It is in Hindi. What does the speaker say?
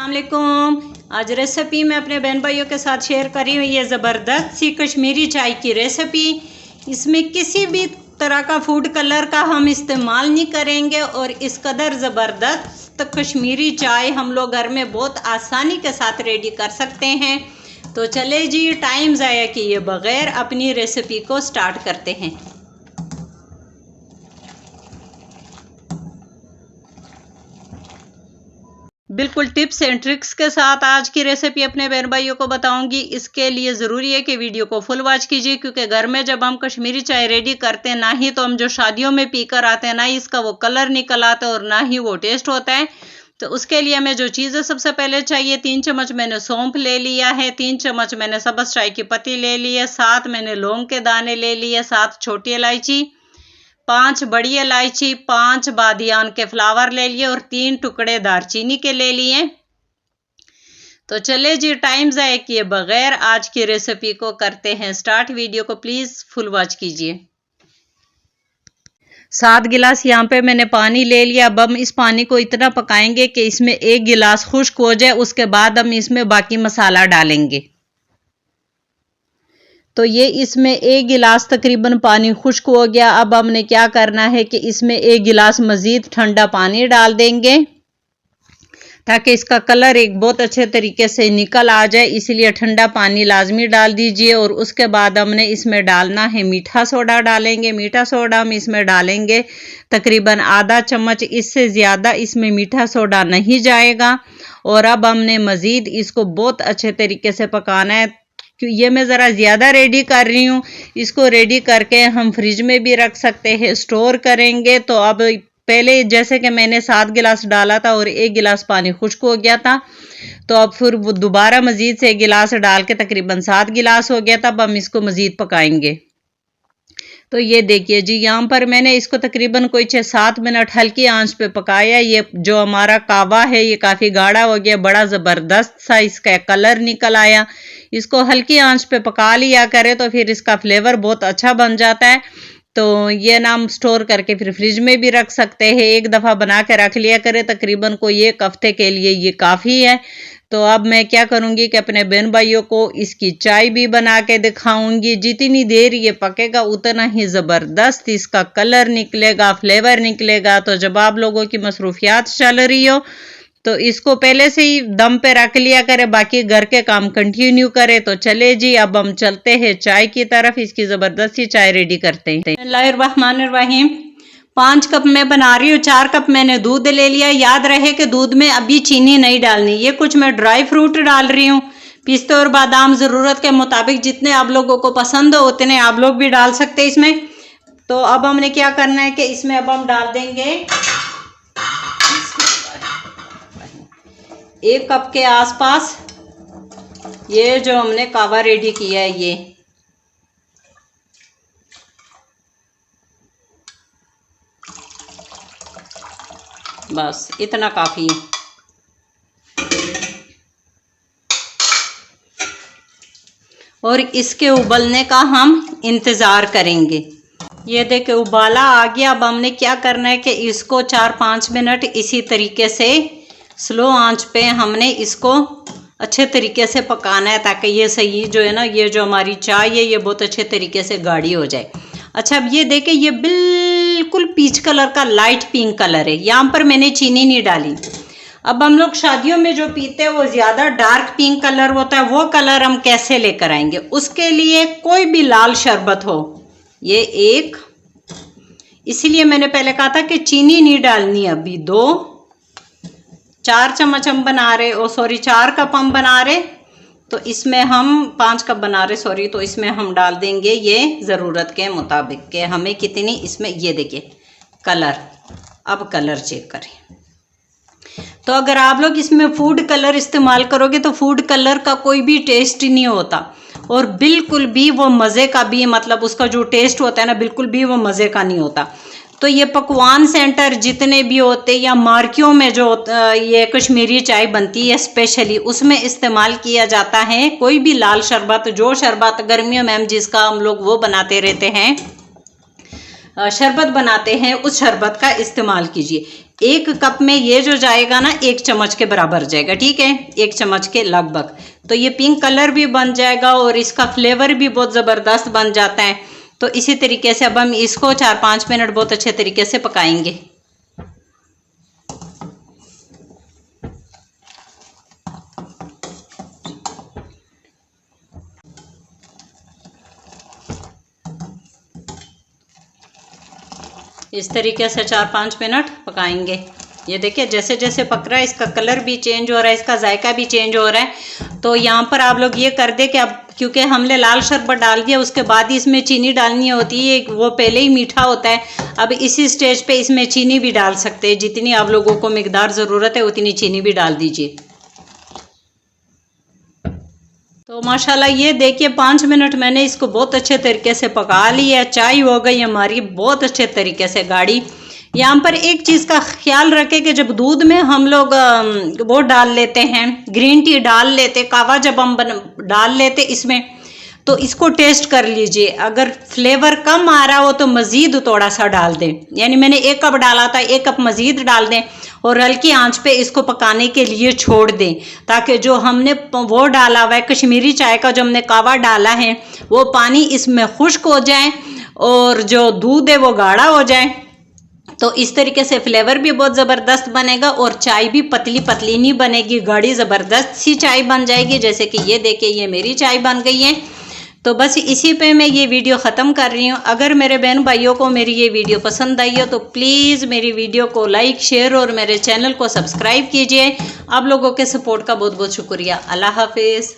अस्सलामुअलैकुम। आज रेसिपी मैं अपने बहन भाइयों के साथ शेयर कर रही हूँ। ये ज़बरदस्त सी कश्मीरी चाय की रेसिपी। इसमें किसी भी तरह का फूड कलर का हम इस्तेमाल नहीं करेंगे और इस कदर ज़बरदस्त कश्मीरी चाय हम लोग घर में बहुत आसानी के साथ रेडी कर सकते हैं। तो चले जी, टाइम ज़ाया किए बगैर अपनी रेसिपी को स्टार्ट करते हैं। बिल्कुल टिप्स एंड ट्रिक्स के साथ आज की रेसिपी अपने बहन भाइयों को बताऊंगी। इसके लिए ज़रूरी है कि वीडियो को फुल वॉच कीजिए, क्योंकि घर में जब हम कश्मीरी चाय रेडी करते हैं, ना ही तो हम जो शादियों में पीकर आते हैं, ना ही इसका वो कलर निकल आता है और ना ही वो टेस्ट होता है। तो उसके लिए हमें जो चीज़ें सबसे पहले चाहिए, 3 चम्मच मैंने सौंफ ले लिया है, 3 चम्मच मैंने सब्ज़ चाय की पत्ती ले ली है, 7 मैंने लौंग के दाने ले लिए, 7 छोटी इलायची, 5 बड़ी इलायची, 5 बादियान के फ्लावर ले लिए और 3 टुकड़े दालचीनी के ले लिए। तो चले जी, टाइम ज़ाया किए बगैर आज की रेसिपी को करते हैं स्टार्ट। वीडियो को प्लीज़ फुल वॉच कीजिए। 7 गिलास यहाँ पे मैंने पानी ले लिया। अब हम इस पानी को इतना पकाएंगे कि इसमें 1 गिलास खुश्क हो जाए। उसके बाद हम इसमें बाकी मसाला डालेंगे। तो ये इसमें 1 गिलास तकरीबन पानी खुश्क हो गया। अब हमने क्या करना है कि इसमें 1 गिलास मज़ीद ठंडा पानी डाल देंगे, ताकि इसका कलर एक बहुत अच्छे तरीके से निकल आ जाए। इसलिए ठंडा पानी लाजमी डाल दीजिए। और उसके बाद हमने इसमें डालना है मीठा सोडा डालेंगे। मीठा सोडा हम इसमें डालेंगे तकरीबन आधा चम्मच, इससे ज़्यादा इसमें मीठा सोडा नहीं जाएगा। और अब हमने मज़ीद इसको बहुत अच्छे तरीके से पकाना है। ये मैं ज़रा ज़्यादा रेडी कर रही हूँ। इसको रेडी करके हम फ्रिज में भी रख सकते हैं, स्टोर करेंगे। तो अब पहले जैसे कि मैंने 7 गिलास डाला था और 1 गिलास पानी खुश्क हो गया था, तो अब फिर वो दोबारा मज़ीद से 1 गिलास डाल के तकरीबन 7 गिलास हो गया था। अब हम इसको मज़ीद पकाएंगे। तो ये देखिए जी, यहाँ पर मैंने इसको तकरीबन कोई 6-7 मिनट हल्की आंच पे पकाया। ये जो हमारा कावा है ये काफ़ी गाढ़ा हो गया, बड़ा ज़बरदस्त सा इसका कलर निकल आया। इसको हल्की आंच पे पका लिया करें तो फिर इसका फ्लेवर बहुत अच्छा बन जाता है। तो ये ना हम स्टोर करके फिर फ्रिज में भी रख सकते हैं। एक दफ़ा बना के रख लिया करें, तकरीबन कोई 1 हफ्ते के लिए ये काफ़ी है। तो अब मैं क्या करूँगी कि अपने बहन भाइयों को इसकी चाय भी बना के दिखाऊंगी। जितनी देर ये पकेगा उतना ही ज़बरदस्त इसका कलर निकलेगा, फ्लेवर निकलेगा। तो जब आप लोगों की मसरूफियात चल रही हो तो इसको पहले से ही दम पे रख लिया करे, बाकी घर के काम कंटिन्यू करे। तो चले जी, अब हम चलते हैं चाय की तरफ। इसकी ज़बरदस्त सी चाय रेडी करते हैं। बिस्मिल्लाहिर्रहमानिर्रहीम। 5 कप मैं बना रही हूँ, 4 कप मैंने दूध ले लिया। याद रहे कि दूध में अभी चीनी नहीं डालनी। ये कुछ मैं ड्राई फ्रूट डाल रही हूँ, पिस्ते और बादाम, ज़रूरत के मुताबिक जितने आप लोगों को पसंद हो उतने आप लोग भी डाल सकते हैं इसमें। तो अब हमने क्या करना है कि इसमें अब हम डाल देंगे 1 कप के आसपास ये जो हमने कावा रेडी किया है, ये बस इतना काफ़ी है। और इसके उबलने का हम इंतज़ार करेंगे। ये देखिए उबाला आ गया। अब हमने क्या करना है कि इसको 4-5 मिनट इसी तरीके से स्लो आंच पे हमने इसको अच्छे तरीके से पकाना है, ताकि ये सही जो है ना, ये जो हमारी चाय है ये बहुत अच्छे तरीके से गाढ़ी हो जाए। अच्छा, अब ये देखें, ये बिल्कुल पीच कलर का लाइट पिंक कलर है। यहाँ पर मैंने चीनी नहीं डाली। अब हम लोग शादियों में जो पीते हैं वो ज़्यादा डार्क पिंक कलर होता है, वो कलर हम कैसे लेकर आएंगे? उसके लिए कोई भी लाल शरबत हो, ये एक, इसलिए मैंने पहले कहा था कि चीनी नहीं डालनी। अभी 4 चम्मच हम बना रहे, 4 कप हम बना रहे, तो इसमें हम 5 कप बना रहे, तो इसमें हम डाल देंगे ये ज़रूरत के मुताबिक के हमें कितनी इसमें। ये देखिए कलर, अब कलर चेक करें। तो अगर आप लोग इसमें फूड कलर इस्तेमाल करोगे तो फूड कलर का कोई भी टेस्ट नहीं होता, और बिल्कुल भी वो मज़े का भी, मतलब उसका जो टेस्ट होता है ना, बिल्कुल भी वो मज़े का नहीं होता। तो ये पकवान सेंटर जितने भी होते या मार्कियों में जो ये कश्मीरी चाय बनती है स्पेशली, उसमें इस्तेमाल किया जाता है कोई भी लाल शरबत, जो शरबत गर्मियों में हम जिसका हम लोग वो बनाते रहते हैं, शरबत बनाते हैं, उस शरबत का इस्तेमाल कीजिए। 1 कप में ये जो जाएगा ना 1 चम्मच के बराबर जाएगा, ठीक है, 1 चम्मच के लगभग। तो ये पिंक कलर भी बन जाएगा और इसका फ्लेवर भी बहुत ज़बरदस्त बन जाता है। तो इसी तरीके से अब हम इसको 4-5 मिनट बहुत अच्छे तरीके से पकाएंगे। इस तरीके से 4-5 मिनट पकाएंगे। ये देखिए जैसे जैसे पक रहा है इसका कलर भी चेंज हो रहा है, इसका जायका भी चेंज हो रहा है। तो यहाँ पर आप लोग ये कर दे कि अब क्योंकि हमने लाल शरबत डाल दिया उसके बाद ही इसमें चीनी डालनी होती है, वो पहले ही मीठा होता है। अब इसी स्टेज पे इसमें चीनी भी डाल सकते हैं, जितनी आप लोगों को मिकदार ज़रूरत है उतनी चीनी भी डाल दीजिए। तो माशाल्लाह ये देखिए 5 मिनट मैंने इसको बहुत अच्छे तरीके से पका लिया। चाय हो गई हमारी बहुत अच्छे तरीके से गाढ़ी। यहाँ पर एक चीज़ का ख्याल रखें कि जब दूध में हम लोग वो डाल लेते हैं, ग्रीन टी डाल लेते, कावा जब हम डाल लेते इसमें, तो इसको टेस्ट कर लीजिए। अगर फ्लेवर कम आ रहा हो तो मज़ीद थोड़ा सा डाल दें। यानी मैंने 1 कप डाला था, 1 कप मज़ीद डाल दें और हल्की आंच पे इसको पकाने के लिए छोड़ दें, ताकि जो हमने वो डाला हुआ है कश्मीरी चाय का जो हमने कावा डाला है वो पानी इसमें खुश्क हो जाए और जो दूध है वो गाढ़ा हो जाए। तो इस तरीके से फ्लेवर भी बहुत ज़बरदस्त बनेगा और चाय भी पतली पतली नहीं बनेगी, गाढ़ी ज़बरदस्त सी चाय बन जाएगी। जैसे कि ये देखिए ये मेरी चाय बन गई है। तो बस इसी पे मैं ये वीडियो ख़त्म कर रही हूँ। अगर मेरे बहन भाइयों को मेरी ये वीडियो पसंद आई हो तो प्लीज़ मेरी वीडियो को लाइक, शेयर और मेरे चैनल को सब्सक्राइब कीजिए। आप लोगों के सपोर्ट का बहुत बहुत शुक्रिया। अल्लाह हाफिज़।